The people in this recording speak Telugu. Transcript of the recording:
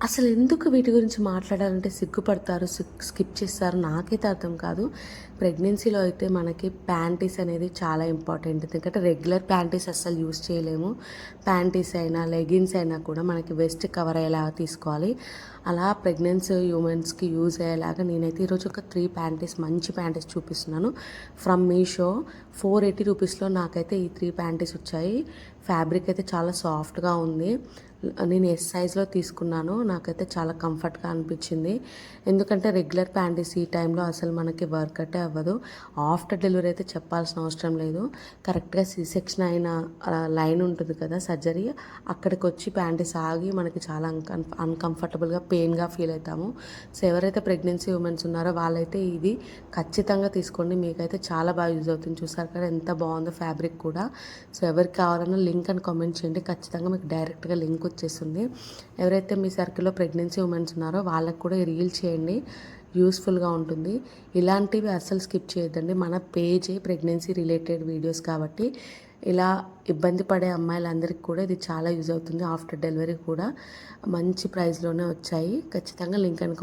అసలు ఎందుకు వీటి గురించి మాట్లాడాలంటే సిగ్గుపడతారు, స్కిప్ చేస్తారు, నాకైతే అర్థం కాదు. ప్రెగ్నెన్సీలో అయితే మనకి ప్యాంటీస్ అనేది చాలా ఇంపార్టెంట్. ఎందుకంటే రెగ్యులర్ ప్యాంటీస్ అస్సలు యూస్ చేయలేము. ప్యాంటీస్ అయినా లెగిన్స్ అయినా కూడా మనకి వెస్ట్ కవర్ అయ్యేలాగా తీసుకోవాలి. అలా ప్రెగ్నెన్సీ ఉమెన్స్కి యూజ్ అయ్యేలాగా నేనైతే ఈరోజు ఒక 3 ప్యాంటీస్, మంచి ప్యాంటీస్ చూపిస్తున్నాను. ఫ్రమ్ మీషో 480 రూపీస్లో నాకైతే ఈ 3 ప్యాంటీస్ వచ్చాయి. ఫ్యాబ్రిక్ అయితే చాలా సాఫ్ట్గా ఉంది. నేను ఎస్ సైజ్లో తీసుకున్నాను. నాకైతే చాలా కంఫర్ట్గా అనిపించింది. ఎందుకంటే రెగ్యులర్ ప్యాంటీస్ ఈ టైంలో అసలు మనకి వర్కౌటే అవ్వదు. ఆఫ్టర్ డెలివరీ అయితే చెప్పాల్సిన అవసరం లేదు. కరెక్ట్గా సి సెక్షన్ అయిన లైన్ ఉంటుంది కదా, సర్జరీ, అక్కడికి వచ్చి ప్యాంటీస్ ఆగి మనకి చాలా అన్కంఫర్టబుల్గా, పెయిన్గా ఫీల్ అవుతాము. సో ఎవరైతే ప్రెగ్నెన్సీ ఉమెన్స్ ఉన్నారో వాళ్ళైతే ఇది ఖచ్చితంగా తీసుకోండి. మీకైతే చాలా బాగా యూజ్ అవుతుంది. చూసారు కదా ఎంత బాగుందో ఫ్యాబ్రిక్ కూడా. సో ఎవరికి కావాలన్నా లింక్ అని కామెంట్ చేయండి. ఖచ్చితంగా మీకు డైరెక్ట్గా లింక్ వచ్చేస్తుంది. ఎవరైతే మీ సర్కిల్లో ప్రెగ్నెన్సీ ఉమెన్స్ ఉన్నారో వాళ్ళకు కూడా రీల్ చేయండి, యూస్ఫుల్గా ఉంటుంది. ఇలాంటివి అస్సలు స్కిప్ చేయొద్దండి. మన పేజే ప్రెగ్నెన్సీ రిలేటెడ్ వీడియోస్ కాబట్టి ఇలా ఇబ్బంది పడే అమ్మాయిలందరికీ కూడా ఇది చాలా యూజ్ అవుతుంది. ఆఫ్టర్ డెలివరీ కూడా మంచి ప్రైస్లోనే వచ్చాయి. ఖచ్చితంగా లింక్ అని